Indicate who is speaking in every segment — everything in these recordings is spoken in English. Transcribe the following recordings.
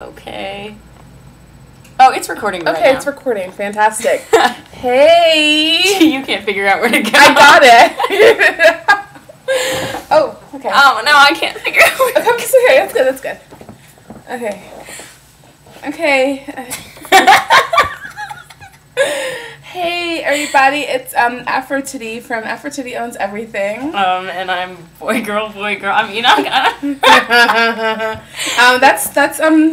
Speaker 1: Okay. Oh, it's recording right now.
Speaker 2: Okay, it's recording. Fantastic. Hey!
Speaker 1: You can't figure out where to go.
Speaker 2: I got it. Oh, okay.
Speaker 1: Oh, no, I can't figure out where to go.
Speaker 2: Okay, that's good. Okay. Okay. Hey, everybody. It's Afrotitty from Afrotitty Owns Everything.
Speaker 1: And I'm boy, girl. I'm Enoch.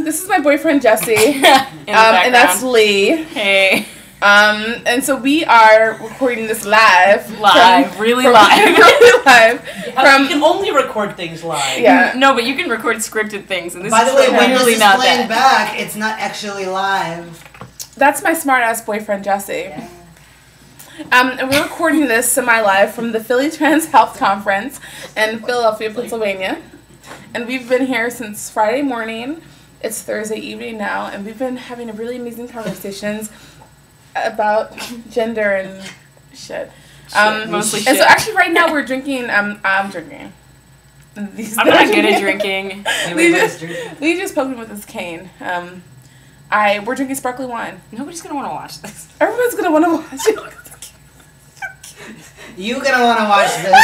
Speaker 2: This is my boyfriend, Jesse.
Speaker 1: And
Speaker 2: that's Lee.
Speaker 1: Hey.
Speaker 2: And so we are recording this live.
Speaker 1: Really live.
Speaker 3: You can only record things live.
Speaker 2: Yeah.
Speaker 1: No, but you can record scripted things, and this
Speaker 3: By
Speaker 1: is
Speaker 3: the way, when
Speaker 1: literally
Speaker 3: this is
Speaker 1: not
Speaker 3: playing
Speaker 1: that.
Speaker 3: back, it's not actually live.
Speaker 2: That's my smart-ass boyfriend, Jesse.
Speaker 3: Yeah.
Speaker 2: And we're recording this semi-live from the Philly Trans Health Conference in Philadelphia, Pennsylvania. And we've been here since Friday morning. It's Thursday evening now, and we've been having really amazing conversations about gender and shit.
Speaker 1: Mostly
Speaker 2: and
Speaker 1: shit.
Speaker 2: so actually right now we're drinking, I'm drinking.
Speaker 1: I'm not good at drinking.
Speaker 2: Lee just poked me with his cane. We're drinking sparkling wine.
Speaker 1: Nobody's gonna want to watch this.
Speaker 2: Everyone's gonna want to watch it.
Speaker 3: You're gonna want to watch this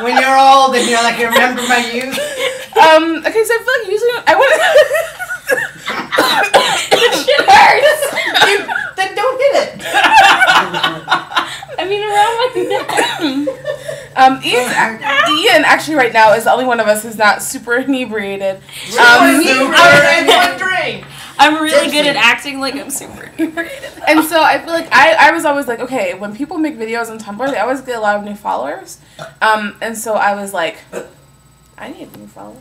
Speaker 3: when you're old and you're like, remember my youth?
Speaker 2: Okay, so I feel like usually I want to.
Speaker 1: This shit hurts.
Speaker 3: Then don't hit it.
Speaker 1: I mean, around my neck.
Speaker 2: Ian actually right now is the only one of us who's not super inebriated.
Speaker 3: One drink.
Speaker 1: I'm really good at acting like I'm super inebriated.
Speaker 2: And so I feel like I was always like, okay, when people make videos on Tumblr, they always get a lot of new followers. And so I was like, I need new followers.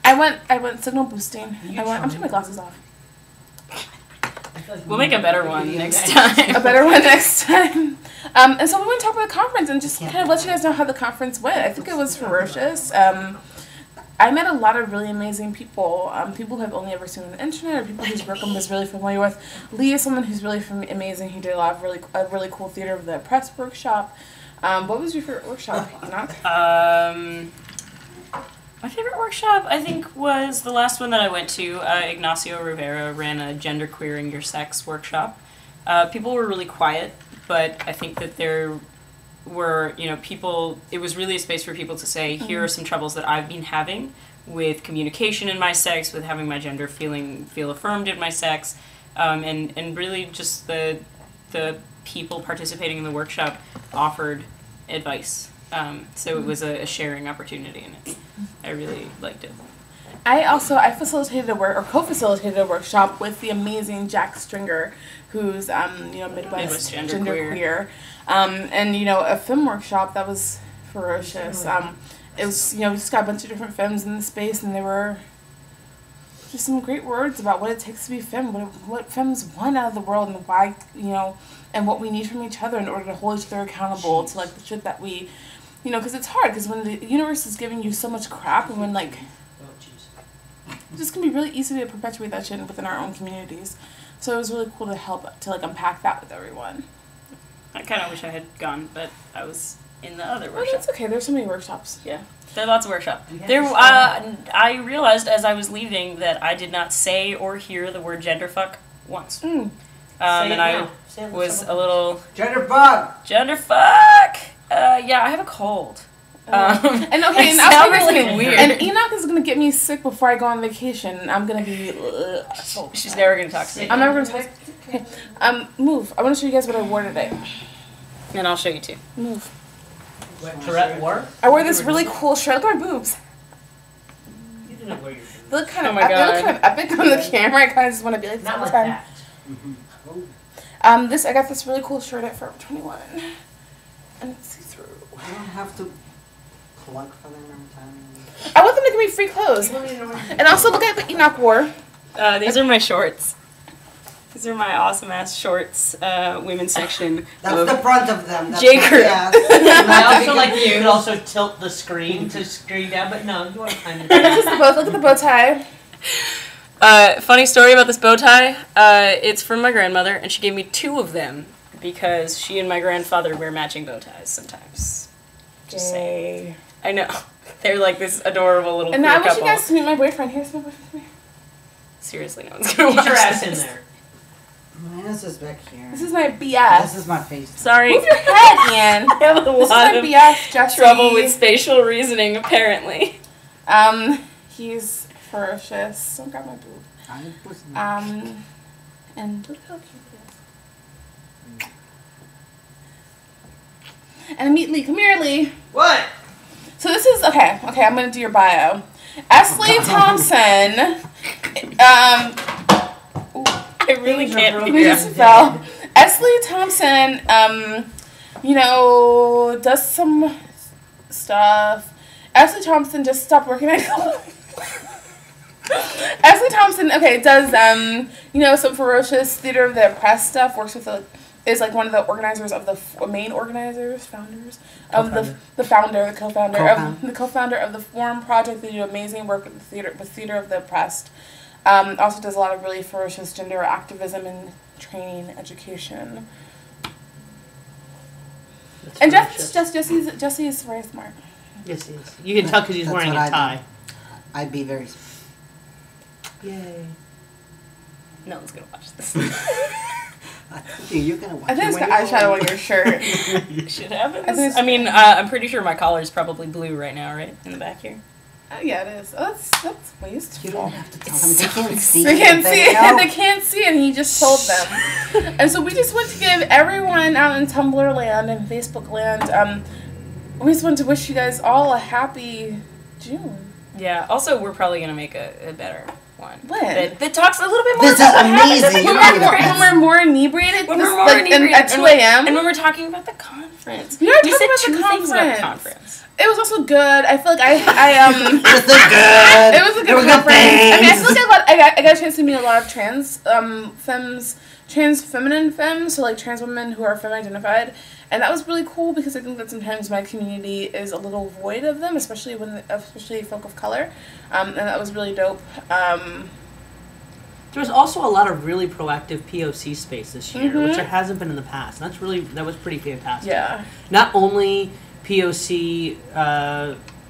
Speaker 2: I went signal boosting. I'm taking my glasses off.
Speaker 1: We'll make a better one next time.
Speaker 2: A better one next time. And so we went to talk about the conference and just kind of let you guys know how the conference went. I think it was ferocious. I met a lot of really amazing people. People who have only ever seen on the internet, or people whose work I'm just really familiar with. Lee is someone who's really amazing. He did a lot of really cool theater of the press workshop. What was your favorite workshop, Enoch?
Speaker 1: My favorite workshop, I think, was the last one that I went to. Ignacio Rivera ran a Gender Queering Your Sex workshop. People were really quiet, but I think that there were, people, it was really a space for people to say, here are some troubles that I've been having with communication in my sex, with having my gender feel affirmed in my sex, and really just the people participating in the workshop offered advice. So it was a sharing opportunity, and I really liked it.
Speaker 2: I facilitated co-facilitated a workshop with the amazing Jack Stringer, who's Midwest gender queer. And a film workshop that was ferocious. It was we just got a bunch of different femmes in the space, and there were just some great words about what it takes to be femme, what femmes want out of the world, and why and what we need from each other in order to hold each other accountable to like the shit that we, because it's hard, because when the universe is giving you so much crap, and when like it just can be really easy to perpetuate that shit within our own communities. So it was really cool to help to unpack that with everyone.
Speaker 1: I kind of wish I had gone, but I was in the other workshop.
Speaker 2: Oh, that's okay. There's so many workshops.
Speaker 1: Yeah, there are lots of workshops. I realized as I was leaving that I did not say or hear the word genderfuck once. And I was a little
Speaker 3: Genderfuck.
Speaker 1: Yeah, I have a cold.
Speaker 2: And okay, and
Speaker 1: sound really weird.
Speaker 2: And Enoch is gonna get me sick before I go on vacation. I'm gonna be.
Speaker 1: She's never gonna talk to me.
Speaker 2: I'm never gonna talk. Okay, move. I want to show you guys what I wore today.
Speaker 1: And I'll show you too.
Speaker 2: Move.
Speaker 3: Tourette war?
Speaker 2: I wore this really cool shirt. Look at my boobs.
Speaker 3: You didn't wear your boobs.
Speaker 2: They look kind of.
Speaker 1: Oh my God.
Speaker 2: They look kind of epic on the camera. I kind of just want to be like.
Speaker 3: Not like
Speaker 2: time.
Speaker 3: that.
Speaker 2: I got this really cool shirt at Forever 21, and it's see through.
Speaker 3: I don't have to plug for them every time.
Speaker 2: I want them to give me free clothes. And also look at what Enoch wore.
Speaker 1: These are my shorts. These are my awesome ass shorts, women's section.
Speaker 3: That's the front of them. That's
Speaker 1: J.Crew.
Speaker 3: I also like you could also tilt the screen to screen down, but no, you want to kind of.
Speaker 2: Look at the bow tie.
Speaker 1: Funny story about this bow tie. It's from my grandmother, and she gave me 2 of them because she and my grandfather wear matching bow ties sometimes. Just saying. I know. They're like this adorable little
Speaker 2: And
Speaker 1: queer
Speaker 2: I wish
Speaker 1: couple.
Speaker 2: you guys to meet my boyfriend. Here's my boyfriend.
Speaker 1: Seriously, no one's gonna watch
Speaker 3: your ass in
Speaker 1: this.
Speaker 3: there.
Speaker 4: My ass is back here.
Speaker 2: This is my BS.
Speaker 4: This is my face.
Speaker 1: Sorry.
Speaker 2: Move your head, Ian.
Speaker 1: I have a
Speaker 2: This is
Speaker 1: lot
Speaker 2: my
Speaker 1: of
Speaker 2: BS, Jesse.
Speaker 1: trouble with spatial reasoning, apparently.
Speaker 2: He's ferocious. Don't grab my boob. And look how cute he is. And meet Lee. Come here, Lee.
Speaker 3: What?
Speaker 2: So this is okay. I'm gonna do your bio. Esley Thompson.
Speaker 1: I really can't
Speaker 2: We
Speaker 1: figure
Speaker 2: just
Speaker 1: out.
Speaker 2: fell. Esley Thompson. Does some stuff. Esley Thompson just stopped working at. Esley Thompson, does some ferocious theater of the oppressed stuff. Works with is like one of the organizers of the co-founder of the Forum Project. They do amazing work with theater of the oppressed. Also does a lot of really ferocious gender activism and training education.
Speaker 3: That's
Speaker 2: And
Speaker 3: ferocious.
Speaker 2: Jesse is very smart.
Speaker 3: Yes, he is. You can tell because he's
Speaker 4: That's
Speaker 3: wearing
Speaker 4: what
Speaker 3: a tie.
Speaker 4: I'd be very...
Speaker 3: Yay.
Speaker 1: No one's gonna watch this.
Speaker 4: You're gonna watch
Speaker 2: I think
Speaker 4: it
Speaker 2: it's
Speaker 4: when
Speaker 2: got
Speaker 4: you're
Speaker 2: eyeshadow
Speaker 4: old.
Speaker 2: on your shirt.
Speaker 1: Shit happens.
Speaker 2: I think it's-
Speaker 1: I'm pretty sure my collar is probably blue right now, right? In the back here.
Speaker 2: Yeah, it is. Oh, that's wasteful.
Speaker 4: You don't have to tell
Speaker 1: It's
Speaker 4: them. They
Speaker 1: so
Speaker 4: can't see
Speaker 2: They can't
Speaker 4: it.
Speaker 2: see it.
Speaker 4: know.
Speaker 2: They can't see it, and he just told them. And so we just want to give everyone out in Tumblr land and Facebook land, we just want to wish you guys all a happy June.
Speaker 1: Yeah. Also, we're probably gonna make a better one.
Speaker 2: When?
Speaker 1: That talks a little bit more
Speaker 4: This is
Speaker 1: about what happened
Speaker 4: amazing.
Speaker 1: at
Speaker 4: You
Speaker 1: the
Speaker 4: don't need a
Speaker 1: conference.
Speaker 2: When we're more inebriated,
Speaker 1: When we're
Speaker 2: this-
Speaker 1: more
Speaker 2: like,
Speaker 1: inebriated.
Speaker 2: at 2 a.m.
Speaker 1: And when we're talking about the conference.
Speaker 2: We are talking
Speaker 1: said
Speaker 2: about
Speaker 1: two
Speaker 2: the
Speaker 1: things about the
Speaker 2: conference.
Speaker 1: conference.
Speaker 2: It was also good. I feel like
Speaker 4: This is good.
Speaker 2: It was a
Speaker 4: There were
Speaker 2: good
Speaker 4: good
Speaker 2: conference. I mean, I
Speaker 4: things.
Speaker 2: feel like I got a chance to meet a lot of trans feminine femmes, so like trans women who are femme identified, and that was really cool because I think that sometimes my community is a little void of them, especially folk of color, and that was really dope.
Speaker 3: There was also a lot of really proactive POC space this year,
Speaker 2: Mhm.
Speaker 3: which there hasn't been in the past. And that was pretty fantastic.
Speaker 2: Yeah.
Speaker 3: Not only POC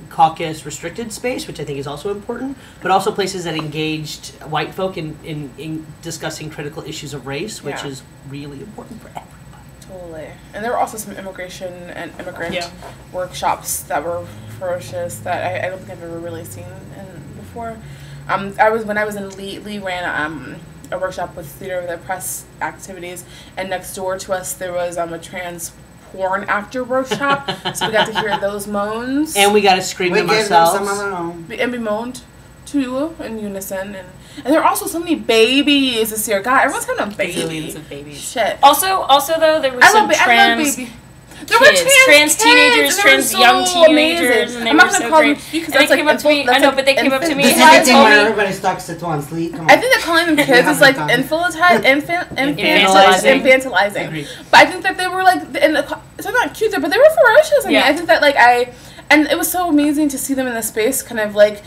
Speaker 3: caucus restricted space, which I think is also important, but also places that engaged white folk in discussing critical issues of race, which
Speaker 2: Yeah.
Speaker 3: is really important for everybody.
Speaker 2: Totally. And there were also some immigration and immigrant
Speaker 1: Yeah.
Speaker 2: workshops that were ferocious that I don't think I've ever really seen before. When I was in Lee ran a workshop with Theater of the Press activities, and next door to us there was a trans porn actor workshop, so we got to hear those moans.
Speaker 3: And we got to scream
Speaker 4: We
Speaker 3: them
Speaker 4: gave them
Speaker 3: ourselves.
Speaker 4: some of our own.
Speaker 2: And we moaned too in unison, and there are also so many babies this year. God, everyone's having a
Speaker 1: Gazillions
Speaker 2: baby.
Speaker 1: of babies.
Speaker 2: Shit.
Speaker 1: Also though, there was
Speaker 2: I
Speaker 1: some
Speaker 2: love
Speaker 1: trans
Speaker 2: baby. There were
Speaker 1: kids, trans teenagers,
Speaker 2: and they were
Speaker 1: trans
Speaker 2: so
Speaker 1: young teenagers,
Speaker 2: amazing.
Speaker 1: and they
Speaker 2: I'm
Speaker 1: were
Speaker 2: not gonna
Speaker 1: so
Speaker 2: call
Speaker 1: great.
Speaker 2: them because
Speaker 1: And they
Speaker 2: that's
Speaker 1: came
Speaker 2: like
Speaker 1: up to me.
Speaker 2: that's
Speaker 1: I know,
Speaker 2: like
Speaker 1: but they came up to me
Speaker 4: This
Speaker 1: and
Speaker 4: is the
Speaker 1: they
Speaker 4: thing
Speaker 1: told
Speaker 4: where
Speaker 1: me.
Speaker 4: everybody talks at once. Lee, come on.
Speaker 2: I think they're calling them kids is like infantilizing.
Speaker 3: Agreed.
Speaker 2: But I think that they were like, so not cute, but they were ferocious. I mean,
Speaker 1: Yeah.
Speaker 2: I think that and it was so amazing to see them in the space, kind of like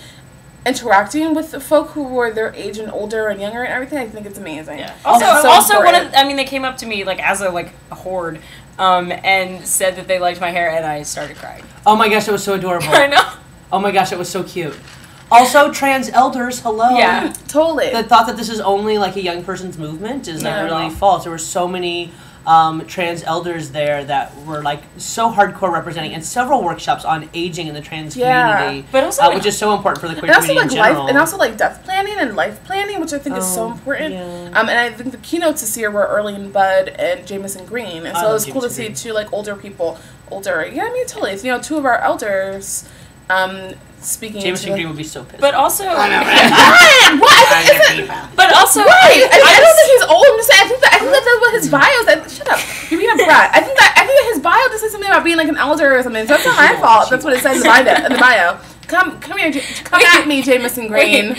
Speaker 2: interacting with the folk who were their age and older and younger and everything. I think it's amazing.
Speaker 1: Yeah.
Speaker 2: It's so
Speaker 1: Also
Speaker 2: important.
Speaker 1: they came up to me like as a horde, and said that they liked my hair, and I started crying.
Speaker 3: Oh my gosh, that was so adorable.
Speaker 1: I know.
Speaker 3: Oh my gosh, that was so cute. Also, trans elders, hello.
Speaker 1: Yeah.
Speaker 2: Totally.
Speaker 3: The thought that this is only like a young person's movement is
Speaker 2: Yeah.
Speaker 3: really false. There were so many trans elders there that were like so hardcore representing, and several workshops on aging in the trans community,
Speaker 1: But also,
Speaker 3: which is so important for the queer
Speaker 2: and also
Speaker 3: community
Speaker 2: like
Speaker 3: in general.
Speaker 2: life, and also like death planning and life planning, which I think is so
Speaker 3: Oh,
Speaker 2: important.
Speaker 3: yeah.
Speaker 2: And I think the keynotes this year were Early and Bud and Jameson Green, and
Speaker 3: I
Speaker 2: so it
Speaker 3: love
Speaker 2: was cool to see
Speaker 3: Jameson
Speaker 2: two like older people, Yeah, I mean totally. You know, two of our elders, speaking.
Speaker 3: Jameson
Speaker 2: to
Speaker 3: Green would be so pissed.
Speaker 1: but also,
Speaker 2: What? I think
Speaker 1: but also,
Speaker 2: Right. I don't think he's old. I'm just saying. I think that that's what his bio. Shut up. You're being a brat. I think that his bio just says something about being like an elder or something. So that's not my fault. That's what it says in the bio. Come here. Come at me, Jameson Green.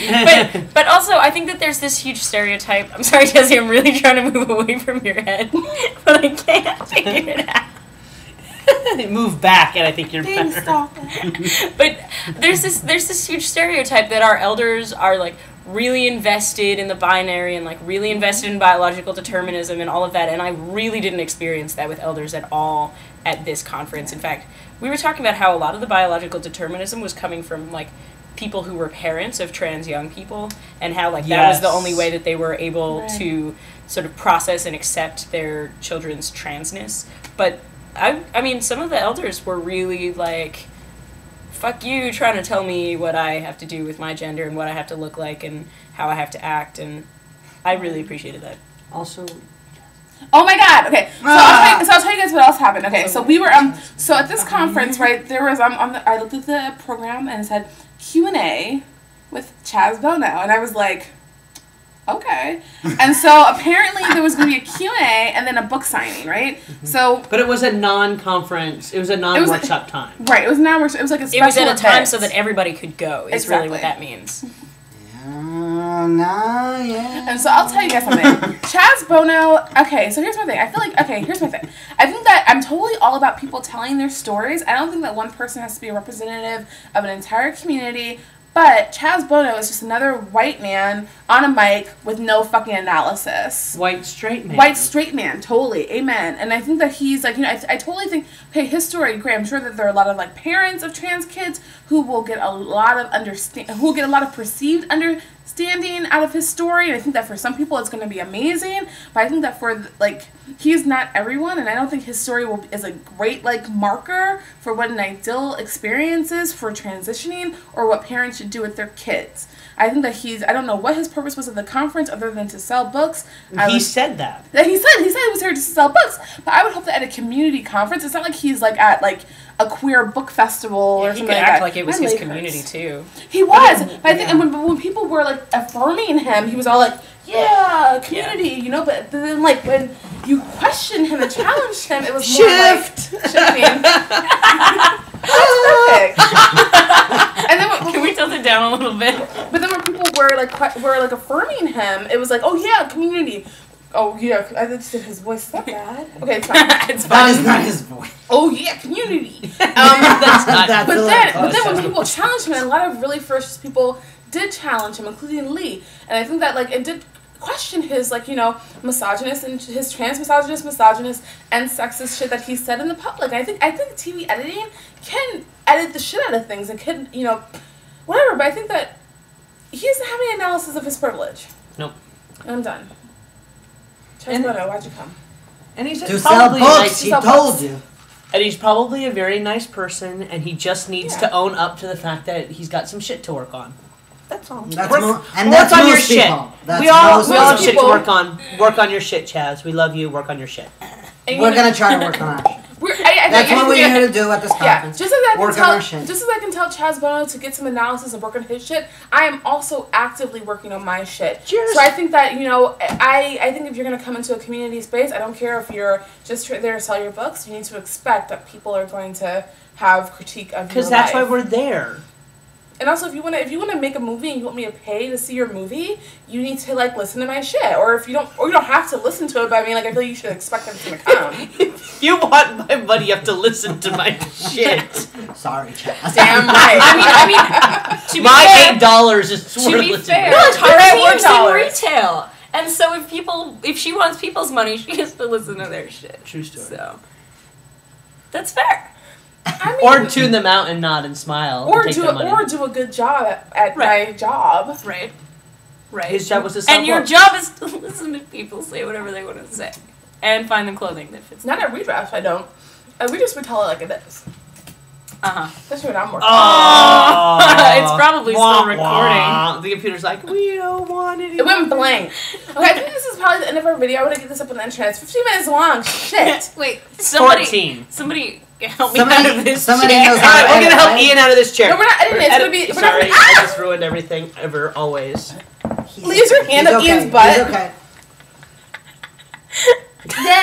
Speaker 1: but also, I think that there's this huge stereotype. I'm sorry, Jesse. I'm really trying to move away from your head, but I can't figure it out.
Speaker 3: Move back, and I think you're better.
Speaker 2: Stop.
Speaker 1: But there's this huge stereotype that our elders are like really invested in the binary and like really invested in biological determinism and all of that, and I really didn't experience that with elders at all at this conference. In fact, we were talking about how a lot of the biological determinism was coming from like people who were parents of trans young people, and how like that was the only way that they were able to sort of process and accept their children's transness. But I mean, some of the elders were really like, fuck you trying to tell me what I have to do with my gender and what I have to look like and how I have to act, and I really appreciated that.
Speaker 3: Also,
Speaker 2: oh my god, okay. So I'll tell you guys what else happened. Okay, so we were so at this conference, right, there was I looked at the program and it said Q&A with Chaz Bono, and I was like, okay. And so apparently there was going to be a Q&A and then a book signing, right? So,
Speaker 3: but it was a non-conference. It was a non-workshop time.
Speaker 2: Right. It was it was like a special
Speaker 1: It was at a time
Speaker 2: event.
Speaker 1: so that everybody could go. Is really what that means.
Speaker 2: And so I'll tell you guys something. Chaz Bono. Okay, so here's my thing. I feel like here's my thing. I think that I'm totally all about people telling their stories. I don't think that one person has to be a representative of an entire community. But Chaz Bono is just another white man on a mic with no fucking analysis.
Speaker 3: White straight man.
Speaker 2: White straight man, totally, amen. And I think that he's like, I totally think, okay, his story, great. I'm sure that there are a lot of like parents of trans kids who will get a lot of perceived understanding out of his story. And I think that for some people it's going to be amazing. But I think that for like, he's not everyone, and I don't think his story is a great like marker for what an ideal experience is for transitioning or what parents should do with their kids. I think that I don't know what his purpose was at the conference other than to sell books.
Speaker 3: He said that.
Speaker 2: He said he was here to sell books, but I would hope that at a community conference, it's not like he's like at like a queer book festival or something like that.
Speaker 1: He could act like it was his community too.
Speaker 2: He was, but I think and when people were like affirming him, he was all like, yeah, community, you know, but then like when you questioned him and challenged him, it was more like shifting. That's perfect. And then
Speaker 1: can we tilt it down a little bit?
Speaker 2: But then when people were like affirming him, it was like, oh yeah, community. Oh yeah, I just did his voice that bad. Okay, it's fine.
Speaker 1: It's fine.
Speaker 4: That is not his voice.
Speaker 2: Oh yeah, community.
Speaker 3: That's not.
Speaker 2: But then when people challenged him, and a lot of really first people did challenge him, including Lee, and I think that like it did question his like misogynist and his trans misogynist and sexist shit that he said in the public. I think TV editing can edit the shit out of things and can whatever. But I think that he doesn't have any analysis of his privilege.
Speaker 3: Nope.
Speaker 2: And I'm done. Chaz Bono, why'd you come?
Speaker 3: And he's
Speaker 4: to sell books. He told you.
Speaker 3: And he's probably a very nice person, and he just needs to own up to the fact that he's got some shit to work on. That's all.
Speaker 4: That's
Speaker 3: on your shit. We all have shit to work on. Work on your shit, Chaz. We love you. Work on your shit.
Speaker 4: We're gonna try to work on our shit. That's what we're here to do at this conference.
Speaker 2: Just as I can tell Chaz Bono to get some analysis and work on his shit, I am also actively working on my shit.
Speaker 3: Cheers.
Speaker 2: So I think that I think if you're gonna come into a community space, I don't care if you're just there to sell your books. You need to expect that people are going to have critique of your life.
Speaker 3: Because that's why we're there.
Speaker 2: And also, if you wanna make a movie and you want me to pay to see your movie, you need to like listen to my shit. Or you don't have to listen to it. But I mean, like I feel like you should expect them to come.
Speaker 3: If you want my money, you have to listen to my shit.
Speaker 4: Sorry, Chaz.
Speaker 2: Damn right.
Speaker 1: I mean,
Speaker 3: my $8 is worth
Speaker 1: to be fair,
Speaker 2: $8
Speaker 1: works in retail, and so if she wants people's money, she has to listen to their shit.
Speaker 3: True story.
Speaker 1: So that's fair.
Speaker 2: I mean,
Speaker 3: or tune them out and nod and smile.
Speaker 2: Or do a good job at my job.
Speaker 1: Right.
Speaker 3: His job was to sell
Speaker 1: and your job is to listen to people say whatever they want to say. And find them clothing that fits.
Speaker 2: Not at redraft, I don't. We just would tell it like it is. That's what I'm working
Speaker 3: on.
Speaker 1: It's probably still recording.
Speaker 3: The computer's like, we don't want it.
Speaker 2: It went blank. Okay, I think this is probably the end of our video. I want to get this up on the internet. It's 15 minutes long. Shit.
Speaker 1: Wait,
Speaker 3: 14.
Speaker 1: Somebody help me out of this chair.
Speaker 4: Knows
Speaker 3: Alright, we're gonna help Ian out of this chair.
Speaker 2: No, we're not editing it. It's gonna be.
Speaker 3: Sorry, I just ruined everything ever, always.
Speaker 2: Leave your hand up Ian's butt.
Speaker 4: He's okay.